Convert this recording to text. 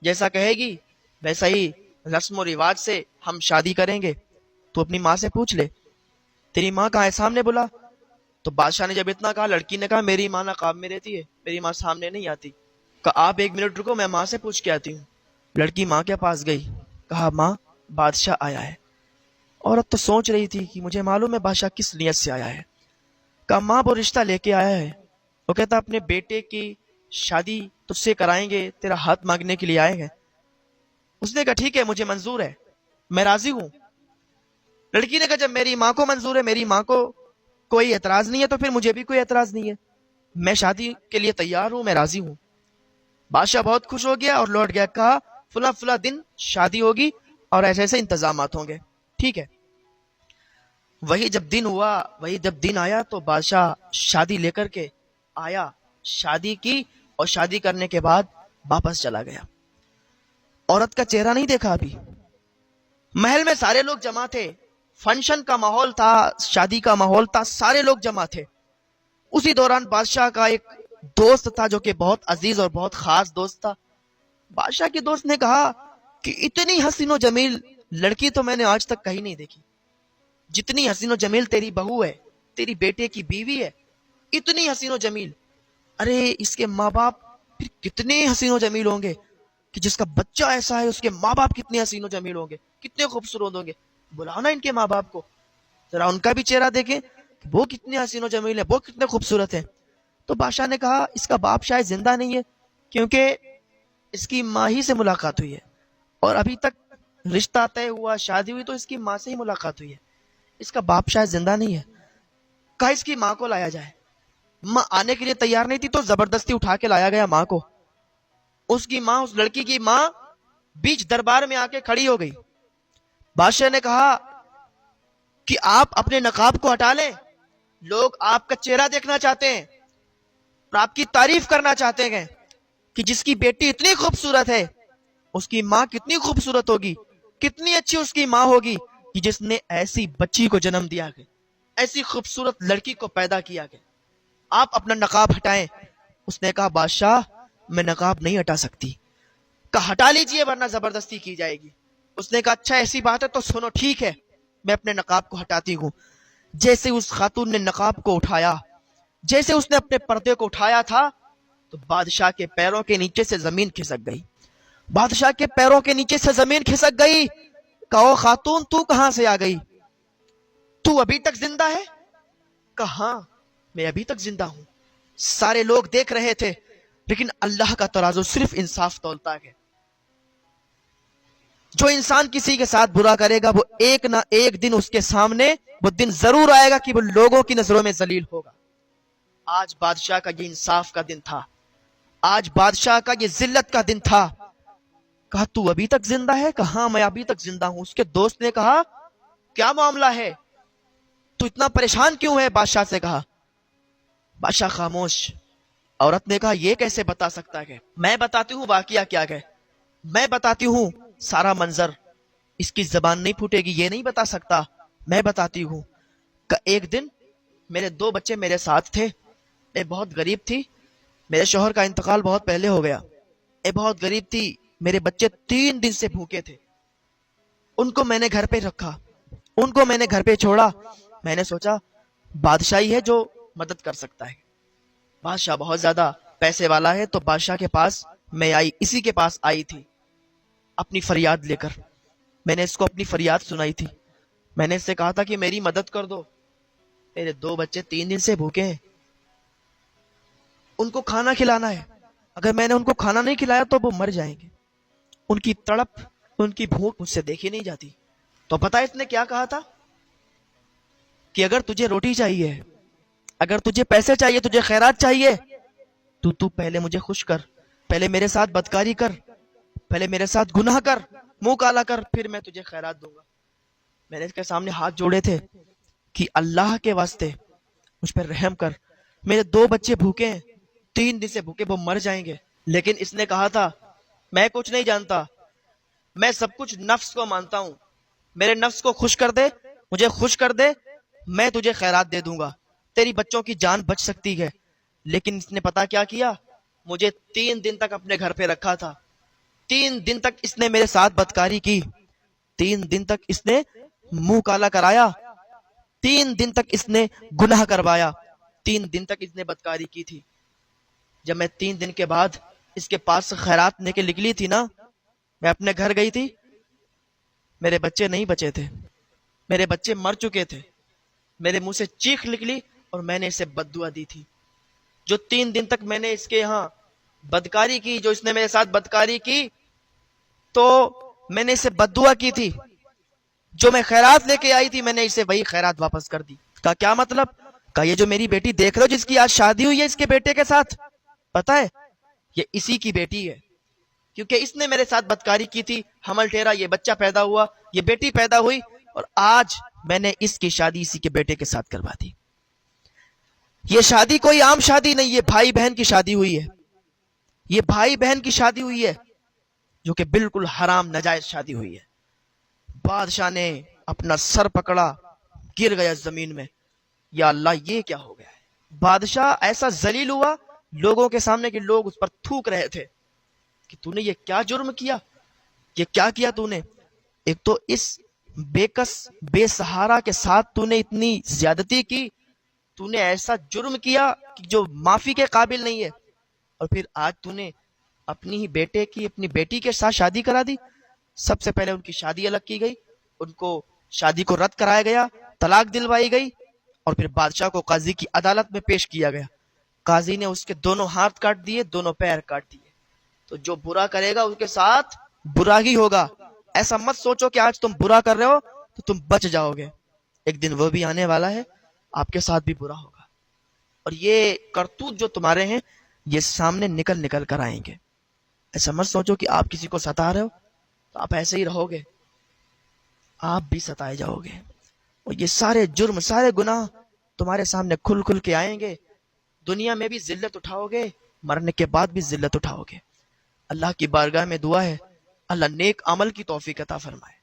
جیسا کہے گی ویسا ہی رسم و رواج سے ہم شادی کریں گے. تو اپنی ماں سے پوچھ لے تیری ماں کہاں ہے, سامنے بلا. تو بادشاہ نے جب اتنا کہا, لڑکی نے کہا میری ماں نقاب میں رہتی ہے, میری ماں سامنے نہیں آتی. کہا آپ 1 منٹ رکو, میں ماں سے پوچھ کے آتی ہوں. لڑکی ماں کے پاس گئی, کہا ماں بادشاہ آیا ہے. عورت تو سوچ رہی تھی کہ مجھے معلوم ہے بادشاہ کس نیت سے آیا ہے. کہا ماں وہ رشتہ لے کے آیا ہے. وہ کہتا اپنے بیٹے کی شادی تجھ سے کرائیں گے, تیرا ہاتھ مانگنے کے لیے آئے ہیں. اس نے کہا ٹھیک ہے مجھے منظور ہے, میں راضی ہوں. لڑکی نے کہا جب میری ماں کو منظور ہے, میری ماں کو کوئی اعتراض نہیں ہے, تو پھر مجھے بھی کوئی اعتراض نہیں ہے. میں شادی کے لیے تیار ہوں, میں راضی ہوں. بادشاہ بہت خوش ہو گیا اور لوٹ گیا. کہا فلاں فلاں دن شادی ہوگی اور ایسے ایسے انتظامات ہوں گے, ٹھیک ہے. وہی جب دن ہوا, وہی جب دن آیا تو بادشاہ شادی لے کر کے آیا, شادی کی, اور شادی کرنے کے بعد واپس چلا گیا. عورت کا چہرہ نہیں دیکھا ابھی. محل میں سارے لوگ جمع تھے, فنکشن کا ماحول تھا, شادی کا ماحول تھا, سارے لوگ جمع تھے. اسی دوران بادشاہ کا ایک دوست تھا جو کہ بہت عزیز اور بہت خاص دوست تھا. بادشاہ کے دوست نے کہا کہ اتنی حسین و جمیل لڑکی تو میں نے آج تک کہیں نہیں دیکھی. جتنی حسین و جمیل تیری بہو ہے, تیری بیٹے کی بیوی ہے, اتنی حسین و جمیل. ارے اس کے ماں باپ پھر کتنے حسین و جمیل ہوں گے, کہ جس کا بچہ ایسا ہے اس کے ماں باپ کتنے حسین و جمیل ہوں گے, کتنے خوبصورت ہوں گے. بلانا ان کے ماں باپ کو, ذرا ان کا بھی چہرہ دیکھیں کہ وہ کتنے حسین و جمیل ہیں, وہ کتنے خوبصورت ہیں. تو بادشاہ نے کہا اس کا باپ شاید زندہ نہیں ہے, کیونکہ اس کی ماں ہی سے ملاقات ہوئی ہے, اور ابھی تک رشتہ طے ہوا, شادی ہوئی تو اس کی ماں سے ہی ملاقات ہوئی ہے, اس کا باپ شاید زندہ نہیں ہے. کہا اس کی ماں کو لایا جائے. ماں آنے کے لیے تیار نہیں تھی تو زبردستی اٹھا کے لایا گیا ماں کو. اس کی ماں, اس لڑکی کی ماں بیچ دربار میں آ کے کھڑی ہو گئی. بادشاہ نے کہا کہ آپ اپنے نقاب کو ہٹا لیں, لوگ آپ کا چہرہ دیکھنا چاہتے ہیں اور آپ کی تعریف کرنا چاہتے ہیں کہ جس کی بیٹی اتنی خوبصورت ہے, اس کی ماں کتنی خوبصورت ہوگی, کتنی اچھی اس کی ماں ہوگی کہ جس نے ایسی بچی کو جنم دیا ہے, ایسی خوبصورت لڑکی کو پیدا کیا ہے. آپ اپنا نقاب ہٹائیں. اس نے کہا بادشاہ میں نقاب نہیں ہٹا سکتی. کہا ہٹا لیجئے ورنہ زبردستی کی جائے گی. اس نے کہا اچھا ایسی بات ہے تو سنو, ٹھیک ہے میں اپنے نقاب کو ہٹاتی ہوں. جیسے اس خاتون نے نقاب کو اٹھایا, جیسے اس نے اپنے پردے کو اٹھایا تھا, تو بادشاہ کے پیروں کے نیچے سے زمین کھسک گئی. بادشاہ کے پیروں کے نیچے سے زمین کھسک گئی. کہو خاتون تو کہاں سے آ گئی, تو ابھی تک زندہ ہے؟ کہاں میں ابھی تک زندہ ہوں. سارے لوگ دیکھ رہے تھے, لیکن اللہ کا ترازو صرف انصاف تولتا ہے. جو انسان کسی کے ساتھ برا کرے گا وہ ایک نہ ایک دن اس کے سامنے وہ دن ضرور آئے گا کہ وہ لوگوں کی نظروں میں ذلیل ہوگا. آج بادشاہ کا یہ انصاف کا دن تھا, آج بادشاہ کا یہ ذلت کا دن تھا. کہا تو ابھی تک زندہ ہے؟ کہا میں ابھی تک زندہ ہوں. اس کے دوست نے کہا کیا معاملہ ہے, تو اتنا پریشان کیوں ہے؟ بادشاہ سے کہا. بادشاہ خاموش. عورت نے کہا یہ کیسے بتا سکتا ہے, میں بتاتی ہوں واقعہ کیا ہے, میں بتاتی ہوں سارا منظر. اس کی زبان نہیں پھوٹے گی, یہ نہیں بتا سکتا, میں بتاتی ہوں. کہ ایک دن میرے 2 بچے میرے ساتھ تھے, میں بہت غریب تھی, میرے شوہر کا انتقال بہت پہلے ہو گیا, میں بہت غریب تھی, میرے بچے 3 دن سے بھوکے تھے. ان کو میں نے گھر پہ رکھا, ان کو میں نے گھر پہ چھوڑا. میں نے سوچا بادشاہی ہے جو مدد کر سکتا ہے, بادشاہ بہت زیادہ پیسے والا ہے, تو بادشاہ کے پاس میں آئی, اسی کے پاس آئی تھی اپنی فریاد لے کر. میں نے اس کو اپنی فریاد سنائی تھی, میں نے اس سے کہا تھا کہ میری مدد کر دو, میرے 2 بچے 3 دن سے بھوکے ہیں, ان کو کھانا کھلانا ہے, اگر میں نے ان کو کھانا نہیں کھلایا تو وہ مر جائیں گے. ان کی تڑپ, ان کی بھوک مجھ سے دیکھی نہیں جاتی. تو پتا اس نے کیا کہا تھا کہ اگر تجھے روٹی چاہیے, اگر تجھے پیسے چاہیے, تجھے خیرات چاہیے, تو پہلے مجھے خوش کر, پہلے میرے ساتھ بدکاری کر, پہلے میرے ساتھ گناہ کر, منہ کالا کر, پھر میں تجھے خیرات دوں گا. میں نے اس کے سامنے ہاتھ جوڑے تھے کہ اللہ کے واسطے مجھ پر رحم کر, میرے 2 بچے بھوکے ہیں, 3 دن سے بھوکے, وہ مر جائیں گے. لیکن اس نے کہا تھا میں کچھ نہیں جانتا, میں سب کچھ نفس کو مانتا ہوں, میرے نفس کو خوش کر دے, مجھے خوش کر دے, میں تجھے خیرات دے دوں گا, تیری بچوں کی جان بچ سکتی ہے. لیکن اس نے پتا کیا کیا, مجھے 3 دن تک اپنے گھر پہ رکھا تھا, 3 دن تک اس نے میرے ساتھ بدکاری کی، 3 دن تک اس نے منہ کالا کرایا، 3 دن تک اس نے گناہ کروایا، 3 دن تک اس نے بدکاری کی تھی۔ جب میں 3 دن کے بعد اس کے پاس خیرات لے کے نکلی تھی نا، میں اپنے گھر گئی تھی، میرے بچے نہیں بچے تھے، میرے بچے مر چکے تھے، میرے منہ سے چیخ نکلی اور میں نے اسے بد دعا دی تھی۔ جو 3 دن تک میں نے اس کے یہاں بدکاری کی، جو اس نے میرے ساتھ بدکاری کی، تو میں نے اسے بد دعا کی تھی۔ جو میں خیرات لے کے آئی تھی، میں نے اسے وہی خیرات واپس کر دی۔ کہا کیا مطلب؟ کہا یہ جو میری بیٹی دیکھ رہے ہو، جس کی آج شادی ہوئی ہے اس کے بیٹے کے ساتھ، پتہ ہے یہ اسی کی بیٹی ہے، کیونکہ اس نے میرے ساتھ بدکاری کی تھی، حمل ٹھہرا، یہ بچہ پیدا ہوا، یہ بیٹی پیدا ہوئی، اور آج میں نے اس کی شادی اسی کے بیٹے کے ساتھ کروا دی۔ یہ شادی کوئی عام شادی نہیں، یہ بھائی بہن کی شادی ہوئی ہے، یہ بھائی بہن کی شادی ہوئی ہے، جو کہ بالکل حرام ناجائز شادی ہوئی ہے۔ بادشاہ نے اپنا سر پکڑا، گر گیا زمین میں، یا اللہ یہ کیا ہو گیا ہے؟ بادشاہ ایسا ذلیل ہوا لوگوں کے سامنے کہ لوگ اس پر تھوک رہے تھے کہ تو نے یہ کیا جرم کیا، یہ کیا کیا تو نے؟ ایک تو اس بے کس بے سہارا کے ساتھ تو نے اتنی زیادتی کی، تو نے ایسا جرم کیا کہ جو معافی کے قابل نہیں ہے، اور پھر آج تو نے اپنی ہی بیٹے کی اپنی بیٹی کے ساتھ شادی کرا دی۔ سب سے پہلے ان کی شادی الگ کی گئی، ان کو شادی کو رد کرایا گیا، طلاق دلوائی گئی، اور پھر بادشاہ کو قاضی کی عدالت میں پیش کیا گیا۔ قاضی نے اس کے دونوں ہاتھ کاٹ دیے، دونوں پیر کاٹ دیے۔ تو جو برا کرے گا اس کے ساتھ برا ہی ہوگا۔ ایسا مت سوچو کہ آج تم برا کر رہے ہو تو تم بچ جاؤ گے، ایک دن وہ بھی آنے والا ہے، آپ کے ساتھ بھی برا ہوگا، اور یہ کرتوت جو تمہارے ہیں یہ سامنے نکل نکل کر آئیں گے۔ ایسا مت سوچو کہ آپ کسی کو ستا رہے ہو تو آپ ایسے ہی رہو گے، آپ بھی ستائے جاؤ گے، اور یہ سارے جرم سارے گناہ تمہارے سامنے کھل کھل کے آئیں گے۔ دنیا میں بھی ذلت اٹھاؤ گے، مرنے کے بعد بھی ذلت اٹھاؤ گے۔ اللہ کی بارگاہ میں دعا ہے اللہ نیک عمل کی توفیق عطا فرمائے۔